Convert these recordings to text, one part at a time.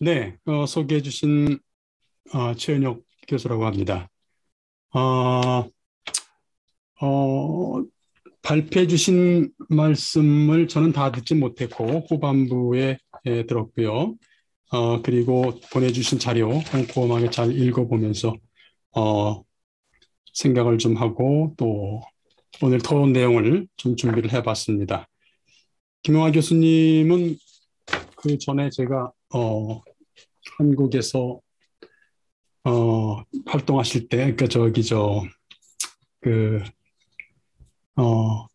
네, 소개해 주신 최은혁 교수라고 합니다. 어, 어, 발표해 주신 말씀을 저는 다 듣지 못했고 후반부에 들었고요. 그리고 보내주신 자료 꼼꼼하게 잘 읽어보면서 어, 생각을 좀 하고 또 오늘 토론 내용을 좀 준비를 해봤습니다. 김용하 교수님은 그 전에 제가 한국에서 활동하실 때, 그러니까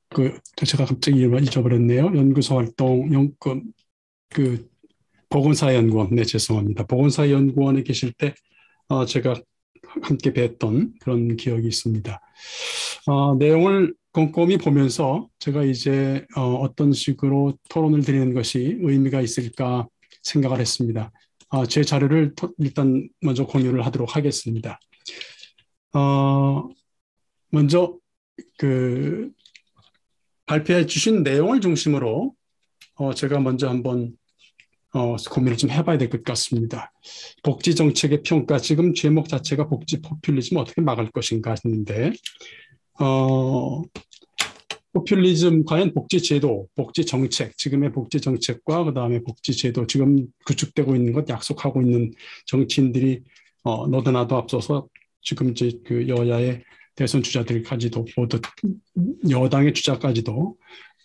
그, 제가 갑자기 이름을 잊어버렸네요. 연구소 활동, 그, 보건사연구원, 네, 죄송합니다. 보건사연구원에 계실 때, 제가 함께 뵀던 그런 기억이 있습니다. 내용을 꼼꼼히 보면서 제가 이제 어떤 식으로 토론을 드리는 것이 의미가 있을까 생각을 했습니다. 제 자료를 일단 먼저 공유를 하도록 하겠습니다. 먼저 그 발표해 주신 내용을 중심으로 제가 먼저 한번 고민을 좀 해봐야 될 것 같습니다. 복지 정책의 평가, 지금 제목 자체가 복지 포퓰리즘 어떻게 막을 것인가 했는데 포퓰리즘 과연 복지 제도, 복지 정책, 지금의 복지 정책과 그다음에 복지 제도, 지금 구축되고 있는 것 약속하고 있는 정치인들이 너도 나도 앞서서 지금 이제 그 여야의 대선 주자들까지도 모두 여당의 주자까지도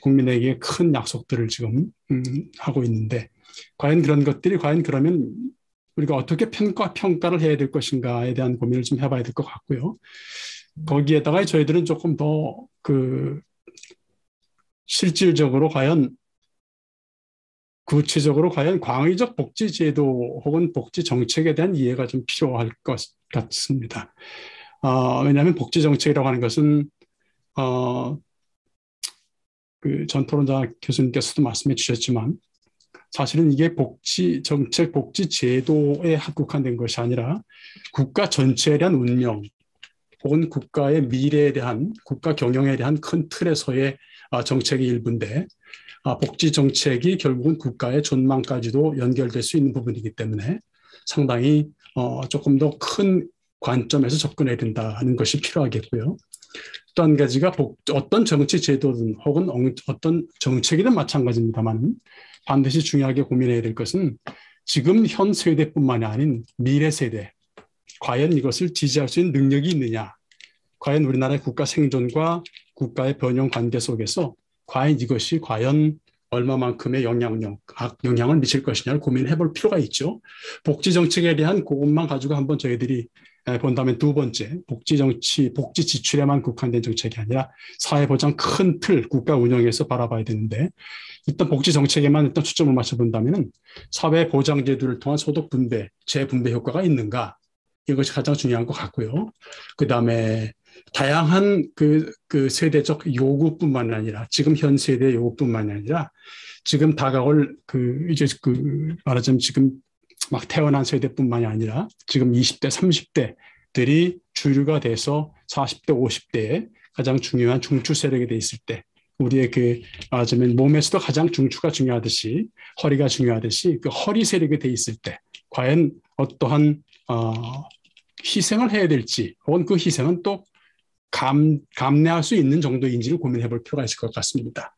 국민에게 큰 약속들을 지금 하고 있는데 과연 그런 것들이 과연 그러면 우리가 어떻게 평가를 해야 될 것인가에 대한 고민을 좀 해봐야 될 것 같고요. 거기에다가 저희들은 조금 더 실질적으로 과연 구체적으로 과연 광의적 복지 제도 혹은 복지 정책에 대한 이해가 좀 필요할 것 같습니다. 왜냐하면 복지 정책이라고 하는 것은 그 전 토론자 교수님께서도 말씀해 주셨지만 사실은 이게 복지 정책, 복지 제도에 국한된 것이 아니라 국가 전체에 대한 운명 혹은 국가의 미래에 대한 국가 경영에 대한 큰 틀에서의 정책의 일부인데 복지 정책이 결국은 국가의 전망까지도 연결될 수 있는 부분이기 때문에 상당히 조금 더 큰 관점에서 접근해야 된다는 것이 필요하겠고요. 또 한 가지가 어떤 정치 제도든 혹은 어떤 정책이든 마찬가지입니다만 반드시 중요하게 고민해야 될 것은 지금 현 세대뿐만이 아닌 미래 세대, 과연 이것을 지지할 수 있는 능력이 있느냐, 과연 우리나라의 국가 생존과 국가의 변형 관계 속에서 과연 이것이 과연 얼마만큼의 영향을 미칠 것이냐를 고민해 볼 필요가 있죠. 복지 정책에 대한 그것만 가지고 한번 저희들이 본다면 두 번째, 복지 정치, 복지 지출에만 국한된 정책이 아니라 사회보장 큰 틀, 국가 운영에서 바라봐야 되는데 일단 복지 정책에만 일단 초점을 맞춰본다면 사회보장제도를 통한 소득 분배, 재분배 효과가 있는가 이것이 가장 중요한 것 같고요. 그 다음에 다양한 그 세대적 요구뿐만 아니라 지금 현 세대의 요구뿐만 아니라 지금 다가올 이제 말하자면 지금 막 태어난 세대뿐만이 아니라 지금 20대, 30대들이 주류가 돼서 40대, 50대에 가장 중요한 중추 세력이 돼 있을 때 우리의 말하자면 몸에서도 가장 중추가 중요하듯이 허리가 중요하듯이 그 허리 세력이 돼 있을 때 과연 어떠한 희생을 해야 될지 혹은 그 희생은 또 감내할 수 있는 정도인지를 고민해 볼 필요가 있을 것 같습니다.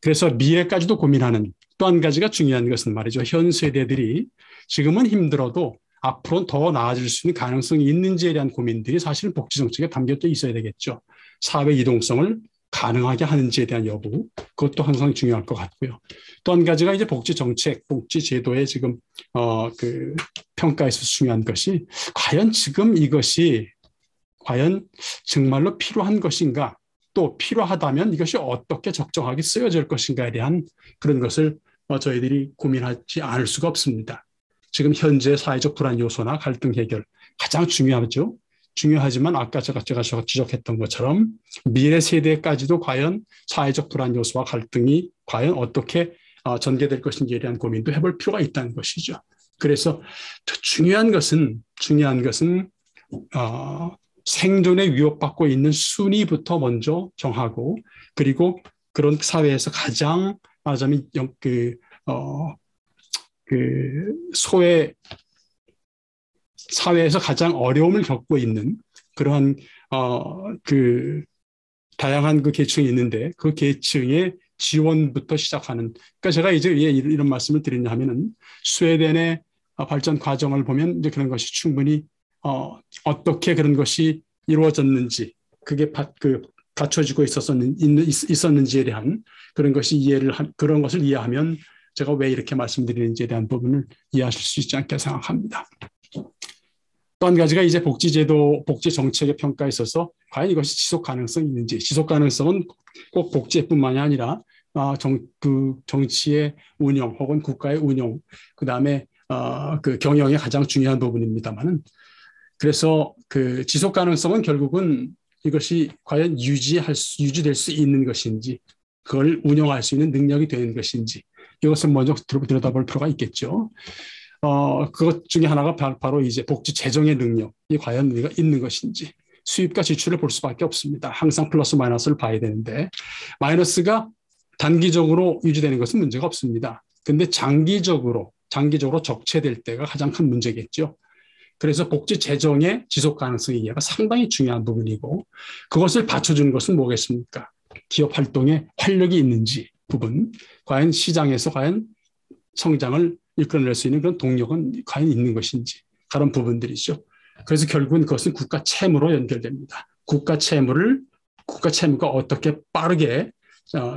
그래서 미래까지도 고민하는 또 한 가지가 중요한 것은 말이죠. 현 세대들이 지금은 힘들어도 앞으로는 더 나아질 수 있는 가능성이 있는지에 대한 고민들이 사실은 복지 정책에 담겨져 있어야 되겠죠. 사회 이동성을 가능하게 하는지에 대한 여부, 그것도 항상 중요할 것 같고요. 또 한 가지가 이제 복지 정책, 복지 제도의 지금 평가에서 중요한 것이 과연 지금 이것이 과연 정말로 필요한 것인가, 또 필요하다면 이것이 어떻게 적정하게 쓰여질 것인가에 대한 그런 것을 저희들이 고민하지 않을 수가 없습니다. 지금 현재 사회적 불안 요소나 갈등 해결 가장 중요하죠. 중요하지만 아까 제가 지적했던 것처럼 미래 세대까지도 과연 사회적 불안 요소와 갈등이 과연 어떻게 전개될 것인지에 대한 고민도 해볼 필요가 있다는 것이죠. 그래서 중요한 것은 생존에 위협받고 있는 순위부터 먼저 정하고 그리고 그런 사회에서 가장 말하자면 소외 사회에서 가장 어려움을 겪고 있는 그러한 다양한 그 계층이 있는데 그 계층의 지원부터 시작하는. 그러니까 제가 이제 왜 이런 말씀을 드리냐 하면은 스웨덴의 발전 과정을 보면 이제 그런 것이 충분히 어떻게 그런 것이 이루어졌는지 그게 갖춰지고 있었는지에 대한 그런 것이 그런 것을 이해하면 제가 왜 이렇게 말씀드리는지에 대한 부분을 이해하실 수 있지 않게 생각합니다. 또 한 가지가 이제 복지제도, 복지 정책의 평가에 있어서 과연 이것이 지속 가능성이 있는지, 지속 가능성은 꼭 복지뿐만이 아니라 정치의 운영 혹은 국가의 운영, 그 다음에 그 경영의 가장 중요한 부분입니다만은 그래서 그 지속 가능성은 결국은 이것이 과연 유지될 수 있는 것인지, 그걸 운영할 수 있는 능력이 되는 것인지 이것을 먼저 들여다볼 필요가 있겠죠. 그것 중에 하나가 바로 이제 복지 재정의 능력이 과연 우리가 있는 것인지, 수입과 지출을 볼 수밖에 없습니다. 항상 플러스 마이너스를 봐야 되는데 마이너스가 단기적으로 유지되는 것은 문제가 없습니다. 근데 장기적으로 적체될 때가 가장 큰 문제겠죠. 그래서 복지 재정의 지속 가능성 이해가 상당히 중요한 부분이고, 그것을 받쳐주는 것은 뭐겠습니까? 기업 활동에 활력이 있는지 부분, 과연 시장에서 과연 성장을 이끌어낼 수 있는 그런 동력은 과연 있는 것인지, 그런 부분들이죠. 그래서 결국은 그것은 국가 채무로 연결됩니다. 국가 채무가 어떻게 빠르게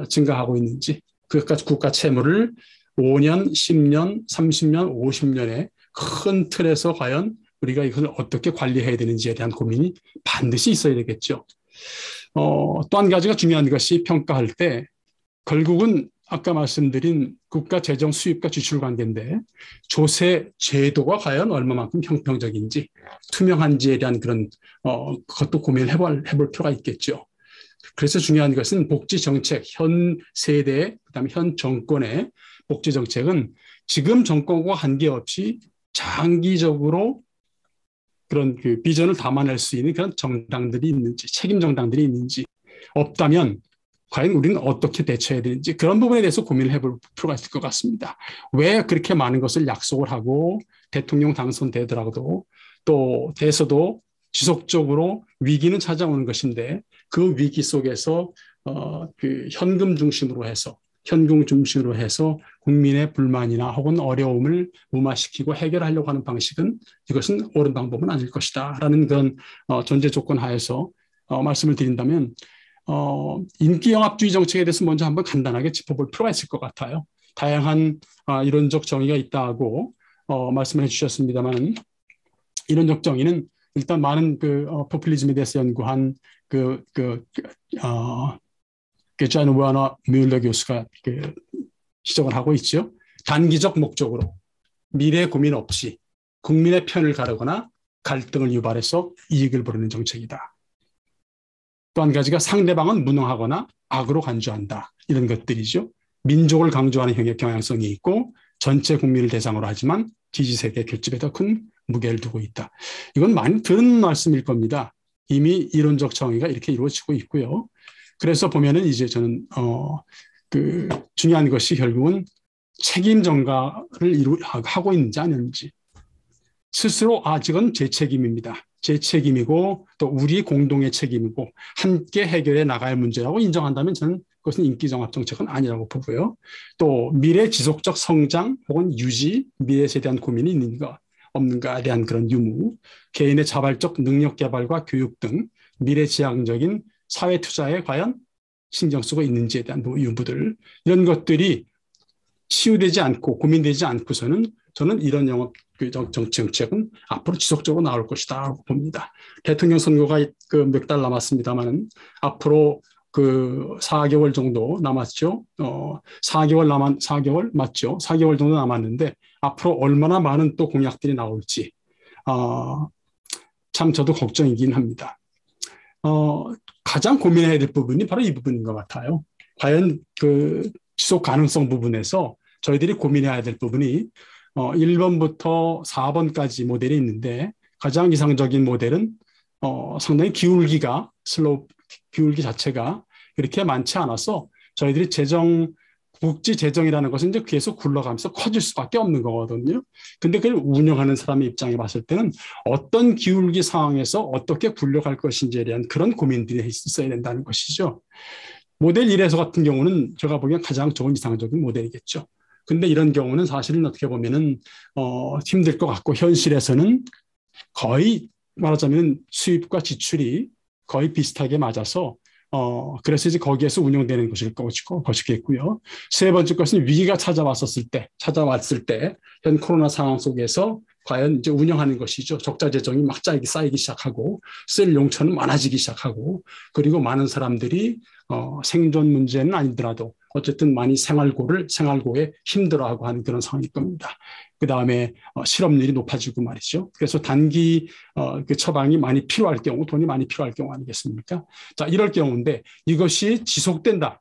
증가하고 있는지, 국가 채무를 5년, 10년, 30년, 50년의 큰 틀에서 과연 우리가 이것을 어떻게 관리해야 되는지에 대한 고민이 반드시 있어야 되겠죠. 또 한 가지가 중요한 것이 평가할 때 결국은 아까 말씀드린 국가 재정 수입과 지출 관계인데 조세 제도가 과연 얼마만큼 형평적인지, 투명한지에 대한 그런 그것도 고민을 해볼 필요가 있겠죠. 그래서 중요한 것은 복지 정책, 현 세대, 그다음에 현 정권의 복지 정책은 지금 정권과 관계없이 장기적으로 그런 그 비전을 담아낼 수 있는 그런 정당들이 있는지, 책임 정당들이 있는지, 없다면 과연 우리는 어떻게 대처해야 되는지 그런 부분에 대해서 고민을 해볼 필요가 있을 것 같습니다. 왜 그렇게 많은 것을 약속을 하고 대통령 당선되더라도 또 돼서도 지속적으로 위기는 찾아오는 것인데 그 위기 속에서 그 현금 중심으로 해서 국민의 불만이나 혹은 어려움을 무마시키고 해결하려고 하는 방식은 이것은 옳은 방법은 아닐 것이다라는 그런 전제 조건 하에서 말씀을 드린다면 인기영합주의 정책에 대해서 먼저 한번 간단하게 짚어볼 필요가 있을 것 같아요. 다양한 이론적 정의가 있다고 말씀을 해주셨습니다만 이론적 정의는 일단 많은 포퓰리즘에 대해서 연구한 존 워너 뮬러 교수가 지적을 하고 있죠. 단기적 목적으로 미래 고민 없이 국민의 편을 가르거나 갈등을 유발해서 이익을 부르는 정책이다. 또 한 가지가 상대방은 무능하거나 악으로 간주한다. 이런 것들이죠. 민족을 강조하는 경향성이 있고 전체 국민을 대상으로 하지만 지지세대 결집에 더 큰 무게를 두고 있다. 이건 많이 들은 말씀일 겁니다. 이미 이론적 정의가 이렇게 이루어지고 있고요. 그래서 보면은 이제 저는 중요한 것이 결국은 책임 전가를 하고 있는지 아닌지, 스스로 이건 제 책임입니다. 제 책임이고 또 우리 공동의 책임이고 함께 해결해 나갈 문제라고 인정한다면 저는 그것은 인기정합 정책은 아니라고 보고요. 또 미래 지속적 성장 혹은 유지, 미래에 대한 고민이 있는가 없는가에 대한 그런 유무, 개인의 자발적 능력 개발과 교육 등 미래지향적인 사회 투자에 과연 신경 쓰고 있는지에 대한 유무들, 이런 것들이 치유되지 않고 고민되지 않고서는 저는 이런 정책은 앞으로 지속적으로 나올 것이다 봅니다. 대통령 선거가 몇 달 남았습니다만 앞으로 4개월 정도 남았죠. 4개월 맞죠? 4개월 정도 남았는데 앞으로 얼마나 많은 또 공약들이 나올지 참 저도 걱정이긴 합니다. 가장 고민해야 될 부분이 바로 이 부분인 것 같아요. 과연 지속 가능성 부분에서 저희들이 고민해야 될 부분이 1번부터 4번까지 모델이 있는데 가장 이상적인 모델은 상당히 기울기 자체가 그렇게 많지 않아서 저희들이 재정 복지 재정이라는 것은 이제 계속 굴러가면서 커질 수밖에 없는 거거든요. 근데 그걸 운영하는 사람의 입장에 봤을 때는 어떤 기울기 상황에서 어떻게 굴려갈 것인지에 대한 그런 고민들이 있어야 된다는 것이죠. 모델 1에서 같은 경우는 제가 보기엔 가장 좋은 이상적인 모델이겠죠. 근데 이런 경우는 사실은 어떻게 보면은 힘들 것 같고 현실에서는 거의 말하자면 수입과 지출이 거의 비슷하게 맞아서 그래서 이제 거기에서 운영되는 것이겠고요. 세 번째 것은 위기가 찾아왔을 때, 현 코로나 상황 속에서 과연 이제 운영하는 것이죠. 적자 재정이 막 쌓이기 시작하고, 쓸 용처는 많아지기 시작하고, 그리고 많은 사람들이 생존 문제는 아니더라도 어쨌든 많이 생활고에 힘들어하고 하는 그런 상황일 겁니다. 그 다음에 실업률이 높아지고 말이죠. 그래서 단기 그 처방이 많이 필요할 경우, 돈이 많이 필요할 경우 아니겠습니까? 자, 이럴 경우인데 이것이 지속되고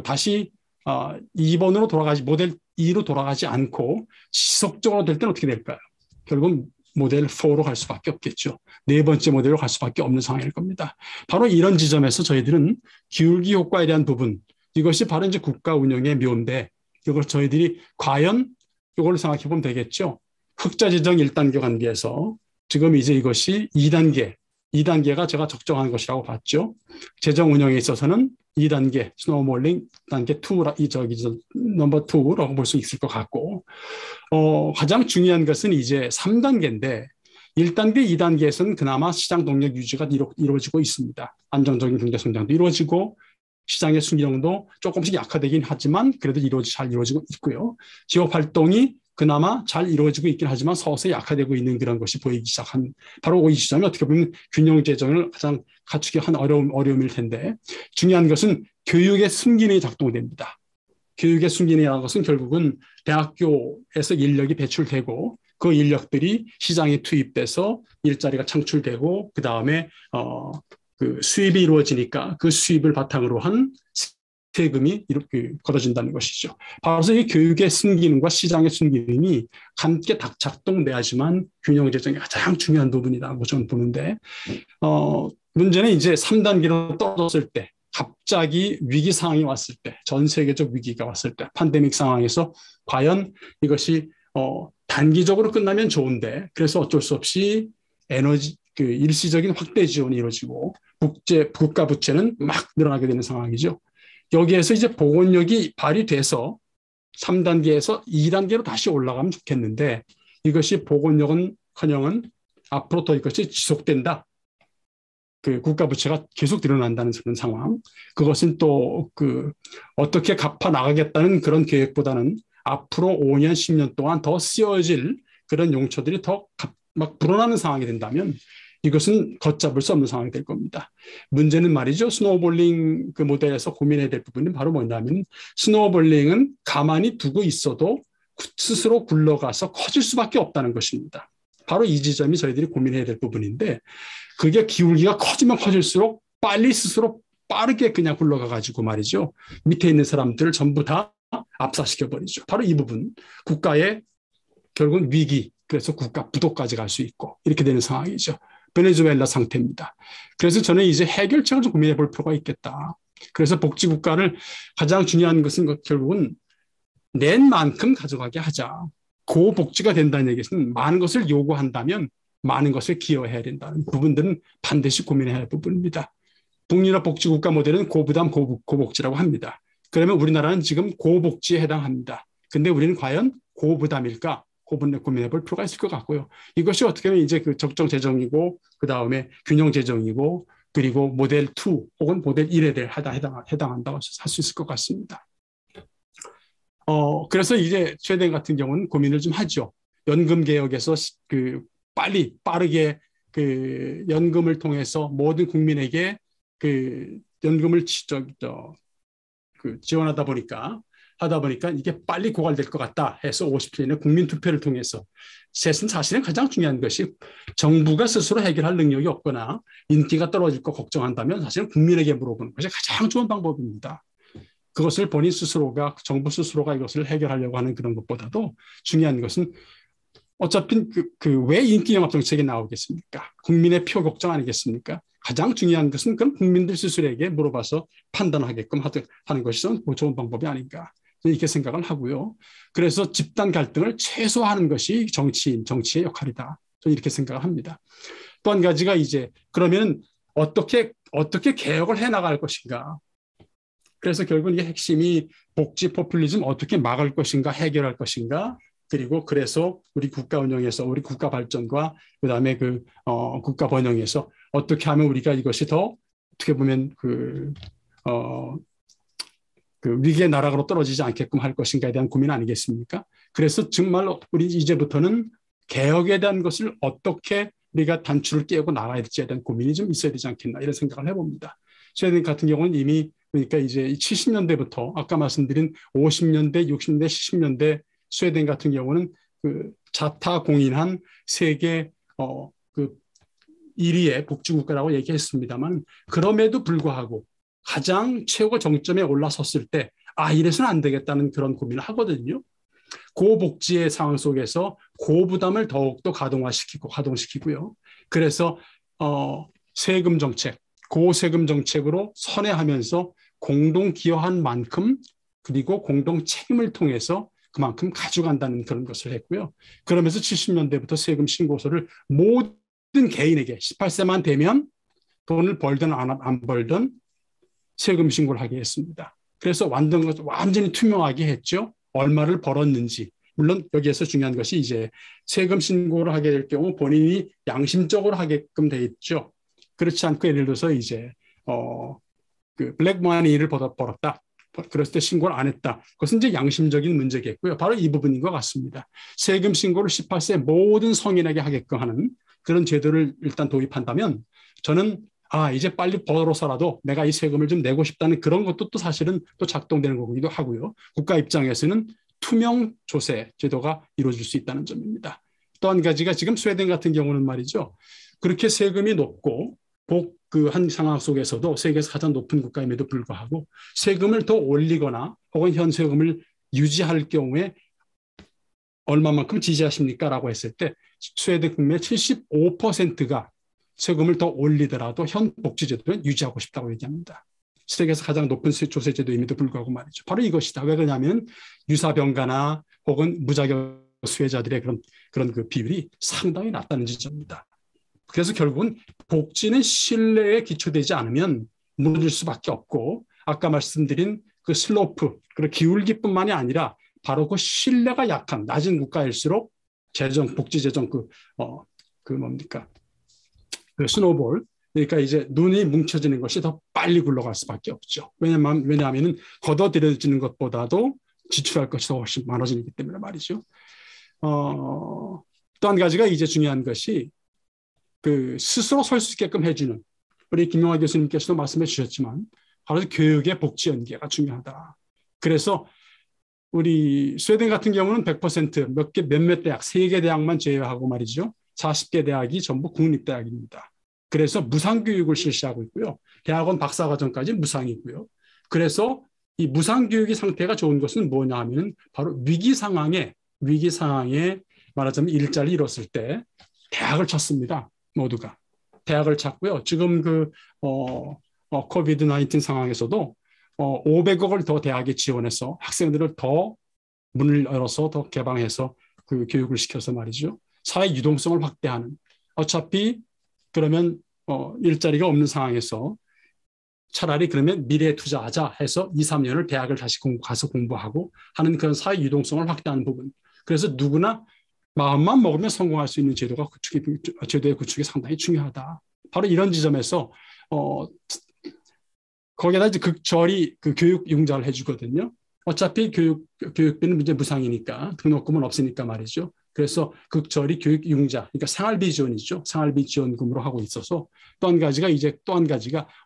다시 2번으로 모델 2로 돌아가지 않고 지속적으로 될 때는 어떻게 될까요? 결국 모델 4로 갈 수밖에 없겠죠. 네 번째 모델로 갈 수밖에 없는 상황일 겁니다. 바로 이런 지점에서 저희들은 기울기 효과에 대한 부분, 이것이 바로 이제 국가 운영의 묘인데 이걸 저희들이 과연 이걸 생각해 보면 되겠죠. 흑자 재정 1단계 관계에서 지금 이제 이것이 2단계가 제가 적정한 것이라고 봤죠. 재정 운영에 있어서는 2단계, 스노우볼링 단계 2, 넘버 2라고 볼 수 있을 것 같고, 가장 중요한 것은 이제 3단계인데, 1단계, 2단계에서는 그나마 시장 동력 유지가 이루어지고 있습니다. 안정적인 경제 성장도 이루어지고, 시장의 순기능도 조금씩 약화되긴 하지만, 그래도 잘 이루어지고 있고요. 기업 활동이 그나마 잘 이루어지고 있긴 하지만 서서히 약화되고 있는 그런 것이 보이기 시작한 바로 이 시점이 어떻게 보면 균형 재정을 가장 갖추기 한 어려움일 텐데 중요한 것은 교육의 순기능이 작동됩니다. 교육의 순기능이라는 것은 결국은 대학교에서 인력이 배출되고 그 인력들이 시장에 투입돼서 일자리가 창출되고 그 다음에 그 수입이 이루어지니까 그 수입을 바탕으로 한 세금이 이렇게 걷어진다는 것이죠. 바로 이 교육의 순기능과 시장의 순기능이 함께 작동돼야지만 균형 재정이 가장 중요한 부분이라고 저는 보는데 문제는 이제 3단계로 떨어졌을 때 갑자기 위기 상황이 왔을 때 전 세계적 위기가 왔을 때 팬데믹 상황에서 과연 이것이 단기적으로 끝나면 좋은데 그래서 어쩔 수 없이 그 일시적인 확대 지원이 이루어지고 국가 부채는 막 늘어나게 되는 상황이죠. 여기에서 이제 복원력이 발휘돼서 3단계에서 2단계로 다시 올라가면 좋겠는데 이것이 복원력은커녕 앞으로 더 이것이 지속된다. 그 국가 부채가 계속 늘어난다는 그런 상황. 그것은 또 어떻게 갚아 나가겠다는 그런 계획보다는 앞으로 5년, 10년 동안 더 쓰여질 그런 용처들이 더 막 불어나는 상황이 된다면 이것은 걷잡을 수 없는 상황이 될 겁니다. 문제는 말이죠. 스노우볼링 그 모델에서 고민해야 될 부분은 바로 뭐냐면 스노우볼링은 가만히 두고 있어도 스스로 굴러가서 커질 수밖에 없다는 것입니다. 바로 이 지점이 저희들이 고민해야 될 부분인데 그게 기울기가 커지면 커질수록 빨리 스스로 빠르게 그냥 굴러가가지고 말이죠. 밑에 있는 사람들을 전부 다 압사시켜버리죠. 바로 이 부분. 국가의 결국은 위기, 그래서 국가 부도까지 갈 수 있고 이렇게 되는 상황이죠. 베네수엘라 상태입니다. 그래서 저는 이제 해결책을 좀 고민해 볼 필요가 있겠다. 그래서 복지국가를 가장 중요한 것은 결국은 낸 만큼 가져가게 하자. 고복지가 된다는 얘기는 많은 것을 요구한다면 많은 것을 기여해야 된다는 부분들은 반드시 고민해야 할 부분입니다. 북유럽 복지국가 모델은 고부담 고복지라고 합니다. 그러면 우리나라는 지금 고복지에 해당합니다. 근데 우리는 과연 고부담일까? 고민해 볼 필요가 있을 것 같고요. 이것이 어떻게 보면 이제 그 적정 재정이고 그 다음에 균형 재정이고 그리고 모델 2 혹은 모델 1에 해당한다고 할 수 있을 것 같습니다. 그래서 이제 스웨덴 같은 경우는 고민을 좀 하죠. 연금 개혁에서 빠르게 그 연금을 통해서 모든 국민에게 그 연금을 지원하다 보니까 이게 빨리 고갈될 것 같다 해서 50년의 국민투표를 통해서 사실은 가장 중요한 것이 정부가 스스로 해결할 능력이 없거나 인기가 떨어질 거 걱정한다면 사실은 국민에게 물어보는 것이 가장 좋은 방법입니다. 그것을 정부 스스로가 이것을 해결하려고 하는 그런 것보다도 중요한 것은 어차피 왜 인기 영합 정책이 나오겠습니까? 국민의 표 걱정 아니겠습니까? 가장 중요한 것은 그럼 국민들 스스로에게 물어봐서 판단하게끔 하는 것이 좋은 방법이 아닌가 이렇게 생각을 하고요. 그래서 집단 갈등을 최소화하는 것이 정치의 역할이다. 저는 이렇게 생각을 합니다. 또 한 가지가 이제 그러면 어떻게 개혁을 해나갈 것인가. 그래서 결국은 이게 핵심이 복지 포퓰리즘 어떻게 막을 것인가 해결할 것인가 그리고 그래서 우리 국가 운영에서 우리 국가 발전과 그다음에 국가 번영에서 어떻게 하면 우리가 이것이 더 어떻게 보면 그 위기의 나락으로 떨어지지 않게끔 할 것인가에 대한 고민 아니겠습니까? 그래서 정말 우리 이제부터는 개혁에 대한 것을 어떻게 우리가 단추를 깨고 나가야 될지에 대한 고민이 좀 있어야 되지 않겠나 이런 생각을 해봅니다. 스웨덴 같은 경우는 이미 그러니까 이제 70년대부터 아까 말씀드린 50년대, 60년대, 70년대 스웨덴 같은 경우는 그 자타공인한 세계 1위의 복지국가라고 얘기했습니다만 그럼에도 불구하고 가장 최고 정점에 올라섰을 때 이래서는 안 되겠다는 그런 고민을 하거든요. 고복지의 상황 속에서 고부담을 더욱더 가동시키고요. 그래서 세금 정책, 고세금 정책으로 선회하면서 공동 기여한 만큼 그리고 공동 책임을 통해서 그만큼 가져간다는 그런 것을 했고요. 그러면서 70년대부터 세금 신고서를 모든 개인에게 18세만 되면 돈을 벌든 안 벌든 세금 신고를 하게 했습니다. 그래서 완전히 투명하게 했죠. 얼마를 벌었는지. 물론 여기에서 중요한 것이 이제 세금 신고를 하게 될 경우 본인이 양심적으로 하게끔 돼 있죠. 그렇지 않고 예를 들어서 이제 블랙머니를 벌었다. 그랬을 때 신고를 안 했다. 그것은 이제 양심적인 문제겠고요. 바로 이 부분인 것 같습니다. 세금 신고를 18세 모든 성인에게 하게끔 하는 그런 제도를 일단 도입한다면 저는 이제 빨리 벌어서라도 내가 이 세금을 좀 내고 싶다는 그런 것도 또 사실은 또 작동되는 거기도 하고요. 국가 입장에서는 투명 조세 제도가 이루어질 수 있다는 점입니다. 또 한 가지가 지금 스웨덴 같은 경우는 말이죠. 그렇게 세금이 높고 한 상황 속에서도 세계에서 가장 높은 국가임에도 불구하고 세금을 더 올리거나 혹은 현 세금을 유지할 경우에 얼마만큼 지지하십니까? 라고 했을 때 스웨덴 국민의 75%가 세금을 더 올리더라도 현 복지제도는 유지하고 싶다고 얘기합니다. 세계에서 가장 높은 조세제도임에도 불구하고 말이죠. 바로 이것이다. 왜 그러냐면 유사병가나 혹은 무자격 수혜자들의 그런 그 비율이 상당히 낮다는 지점입니다. 그래서 결국은 복지는 신뢰에 기초되지 않으면 무너질 수밖에 없고 아까 말씀드린 그 슬로프, 그 기울기뿐만이 아니라 바로 그 신뢰가 약한 낮은 국가일수록 복지재정 그 스노볼 그러니까 이제 눈이 뭉쳐지는 것이 더 빨리 굴러갈 수밖에 없죠. 왜냐하면 걷어들여지는 것보다도 지출할 것이 더 훨씬 많아지기 때문에 말이죠. 또 한 가지가 이제 중요한 것이 그 스스로 설 수 있게끔 해주는 우리 김용화 교수님께서도 말씀해 주셨지만 바로 교육의 복지 연계가 중요하다. 그래서 우리 스웨덴 같은 경우는 100% 몇몇 대학, 3개 대학만 제외하고 말이죠. 40개 대학이 전부 국립대학입니다. 그래서 무상교육을 실시하고 있고요. 대학원 박사과정까지 무상이고요. 그래서 이 무상교육의 상태가 좋은 것은 뭐냐 하면 바로 위기 상황에 말하자면 일자리 잃었을 때 대학을 찾습니다. 모두가. 대학을 찾고요. 지금 코비드 19 상황에서도 500억을 더 대학에 지원해서 학생들을 더 문을 열어서 더 개방해서 그 교육을 시켜서 말이죠. 사회 유동성을 확대하는. 어차피 그러면 일자리가 없는 상황에서 차라리 그러면 미래에 투자하자 해서 2, 3년을 대학을 다시 가서 공부하고 하는 그런 사회 유동성을 확대하는 부분. 그래서 누구나 마음만 먹으면 성공할 수 있는 제도의 구축이 상당히 중요하다. 바로 이런 지점에서 거기에다 이제 극절이 그 교육 융자를 해주거든요. 어차피 교육비는 이제 무상이니까 등록금은 없으니까 말이죠. 그래서 극절이 교육 융자, 그러니까 생활비 지원이죠. 생활비 지원금으로 하고 있어서 또 한 가지가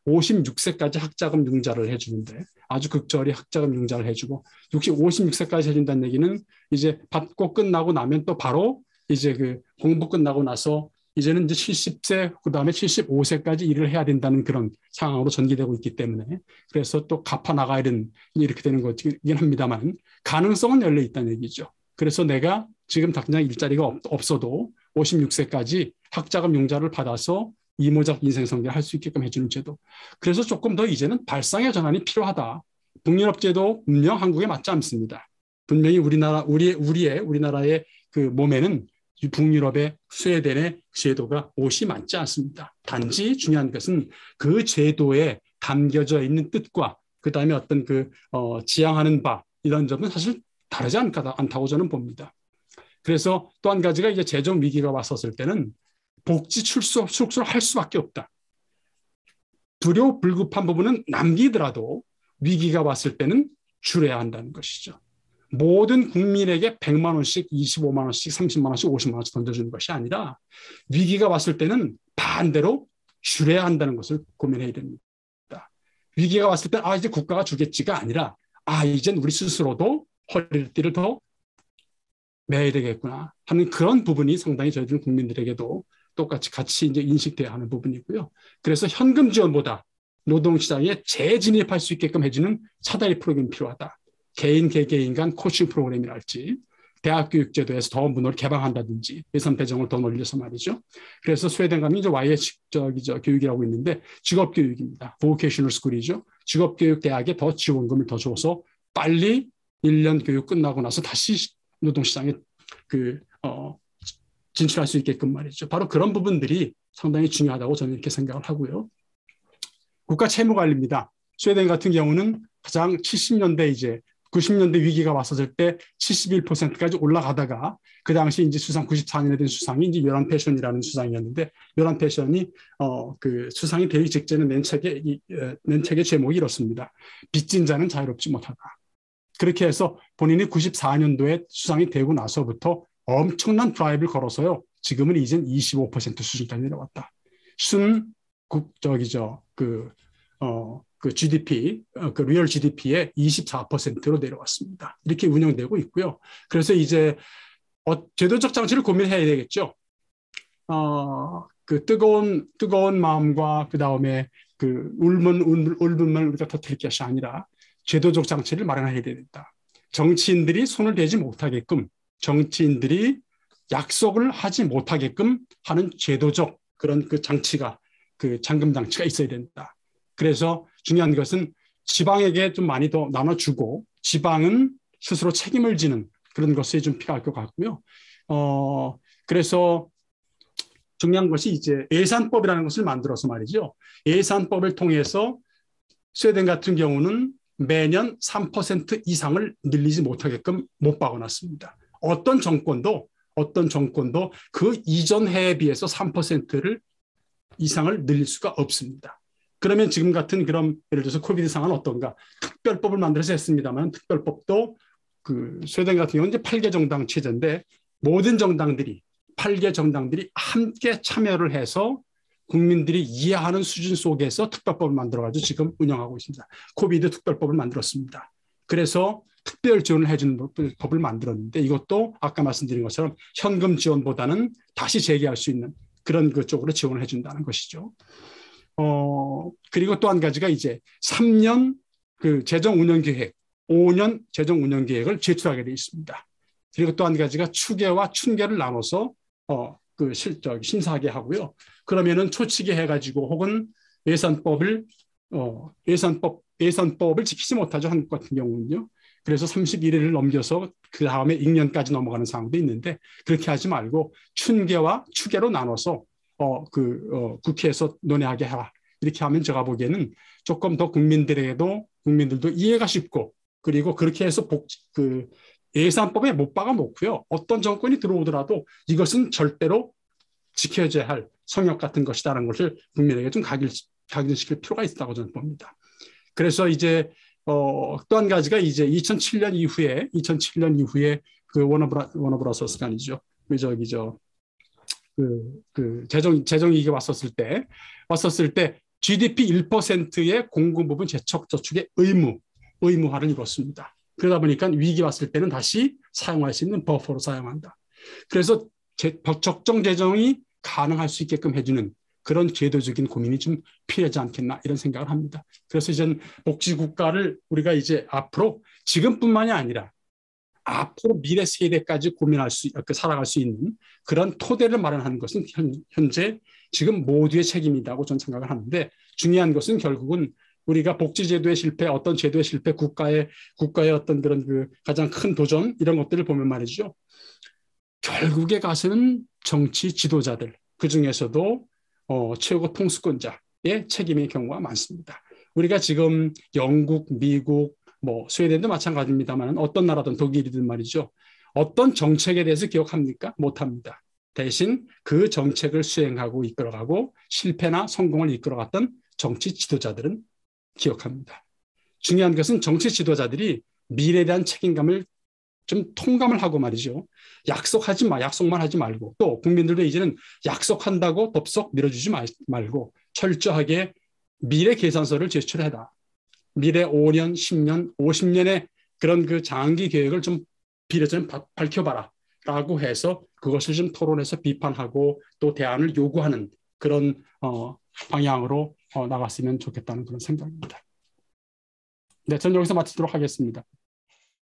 56세까지 학자금 융자를 해주는데 아주 극절이 학자금 융자를 해주고 56세까지 해준다는 얘기는 이제 받고 끝나고 나면 또 바로 이제 그 공부 끝나고 나서 이제는 이제 70세 그다음에 75세까지 일을 해야 된다는 그런 상황으로 전개되고 있기 때문에 그래서 또 갚아 나가야 되는 이렇게 되는 거긴 합니다만 가능성은 열려 있다는 얘기죠. 그래서 내가 지금 당장 일자리가 없어도 56세까지 학자금 융자를 받아서 이모작 인생성계를 할 수 있게끔 해주는 제도. 그래서 조금 더 이제는 발상의 전환이 필요하다. 북유럽제도 분명 한국에 맞지 않습니다. 분명히 우리나라의 그 몸에는 북유럽의 스웨덴의 제도가 옷이 맞지 않습니다. 단지 중요한 것은 그 제도에 담겨져 있는 뜻과 그다음에 어떤 지향하는 바 이런 점은 사실 다르지 않다고 저는 봅니다. 그래서 또 한 가지가 이제 재정 위기가 왔었을 때는 복지 축소를 할 수밖에 없다. 불효 불급한 부분은 남기더라도 위기가 왔을 때는 줄여야 한다는 것이죠. 모든 국민에게 100만 원씩, 25만 원씩, 30만 원씩, 50만 원씩 던져주는 것이 아니라 위기가 왔을 때는 반대로 줄여야 한다는 것을 고민해야 됩니다. 위기가 왔을 때 이제 국가가 주겠지가 아니라 이젠 우리 스스로도 허리띠를 더 매야 되겠구나 하는 그런 부분이 상당히 저희들 국민들에게도 똑같이 같이 이제 인식돼야 하는 부분이고요. 그래서 현금 지원보다 노동시장에 재진입할 수 있게끔 해주는 차다리 프로그램이 필요하다. 개인 개개인 간 코칭 프로그램이랄지 대학 교육제도에서 더 문을 개방한다든지 예산 배정을 더 늘려서 말이죠. 그래서 스웨덴 가면 이제 교육이라고 있는데 직업교육입니다. 보케이셔널 스쿨이죠. 직업교육 대학에 더 지원금을 더 줘서 빨리 1년 교육 끝나고 나서 다시 노동시장에 진출할 수 있게끔 말이죠. 바로 그런 부분들이 상당히 중요하다고 저는 이렇게 생각을 하고요. 국가 채무관리입니다. 스웨덴 같은 경우는 가장 70년대 90년대 위기가 왔었을 때 71%까지 올라가다가 그 당시 이제 94년에 된 수상이 이제 요란 패션이라는 수상이었는데 요란 패션이 수상이 되기 직전에 낸 책의 제목이 이렇습니다. 빚진 자는 자유롭지 못하다. 그렇게 해서 본인이 94년도에 수상이 되고 나서부터 엄청난 드라이브를 걸어서요. 지금은 이젠 25% 수준까지 내려왔다. GDP, 리얼 GDP의 24%로 내려왔습니다. 이렇게 운영되고 있고요. 그래서 이제 제도적 장치를 고민해야 되겠죠. 뜨거운 마음과 그 다음에 울분을 우리가 터뜨릴 것이 아니라 제도적 장치를 마련해야 된다. 정치인들이 손을 대지 못하게끔 정치인들이 약속을 하지 못하게끔 하는 제도적 그런 장치가 잠금 장치가 있어야 된다. 그래서 중요한 것은 지방에게 좀 많이 더 나눠주고 지방은 스스로 책임을 지는 그런 것이 좀 필요할 것 같고요. 그래서 중요한 것이 이제 예산법이라는 것을 만들어서 말이죠. 예산법을 통해서 스웨덴 같은 경우는 매년 3% 이상을 늘리지 못하게끔 못 박아놨습니다. 어떤 정권도 그 이전 해에 비해서 3%를 이상을 늘릴 수가 없습니다. 그러면 지금 같은 그런 예를 들어서 코비드 상황은 어떤가? 특별법을 만들어서 했습니다만 특별법도 스웨덴 같은 경우는 이제 8개 정당 체제인데 모든 정당들이 8개 정당들이 함께 참여를 해서 국민들이 이해하는 수준 속에서 특별법을 만들어가지고 지금 운영하고 있습니다. 코비드 특별법을 만들었습니다. 그래서 특별 지원을 해주는 법을 만들었는데 이것도 아까 말씀드린 것처럼 현금 지원보다는 다시 재개할 수 있는 그런 쪽으로 지원을 해준다는 것이죠. 그리고 또 한 가지가 이제 3년 재정 운영 계획, 5년 재정 운영 계획을 제출하게 되어 있습니다. 그리고 또 한 가지가 추계와 춘계를 나눠서 심사하게 하고요. 그러면은 초치게 해가지고 혹은 예산법을 지키지 못하죠. 한국 같은 경우는요. 그래서 31일을 넘겨서 그 다음에 익년까지 넘어가는 상황도 있는데 그렇게 하지 말고 춘계와 추계로 나눠서 국회에서 논의하게 하라. 이렇게 하면 제가 보기에는 조금 더 국민들도 이해가 쉽고 그리고 그렇게 해서 예산법에 못 박아 놓고요. 어떤 정권이 들어오더라도 이것은 절대로 지켜져야 할 성역 같은 것이다라는 것을 국민에게 좀 각인시킬 필요가 있다고 저는 봅니다. 그래서 이제 또 한 가지가 이제 2007년 이후에 워너브라더스가 아니죠. 재정 위기가 왔었을 때 GDP 1%의 공공 부분 재척 저축의 의무화를 이뤘습니다. 그러다 보니까 위기 왔을 때는 다시 사용할 수 있는 버퍼로 사용한다. 그래서 적정 재정이 가능할 수 있게끔 해주는 그런 제도적인 고민이 좀 필요하지 않겠나 이런 생각을 합니다. 그래서 이제 복지국가를 우리가 이제 앞으로 지금뿐만이 아니라 앞으로 미래 세대까지 고민할 수, 살아갈 수 있는 그런 토대를 마련하는 것은 현재 지금 모두의 책임이라고 저는 생각을 하는데, 중요한 것은 결국은 우리가 복지제도의 실패, 어떤 제도의 실패, 국가의 어떤 그런 그 가장 큰 도전, 이런 것들을 보면 말이죠. 결국에 가서는 정치 지도자들, 그 중에서도 최고 통수권자의 책임의 경우가 많습니다. 우리가 지금 영국, 미국, 뭐 스웨덴도 마찬가지입니다만 어떤 나라든 독일이든 말이죠. 어떤 정책에 대해서 기억합니까? 못합니다. 대신 그 정책을 수행하고 이끌어가고 실패나 성공을 이끌어갔던 정치 지도자들은 기억합니다. 중요한 것은 정치 지도자들이 미래에 대한 책임감을 좀 통감을 하고 말이죠. 약속만 하지 말고, 또 국민들도 이제는 약속한다고 덥석 밀어주지 말고 철저하게 미래 계산서를 제출해라. 미래 5년, 10년, 50년의 그런 그 장기 계획을 좀 비례전 밝혀봐라 라고 해서 그것을 좀 토론해서 비판하고 또 대안을 요구하는 그런 방향으로 나갔으면 좋겠다는 그런 생각입니다. 네, 저는 여기서 마치도록 하겠습니다.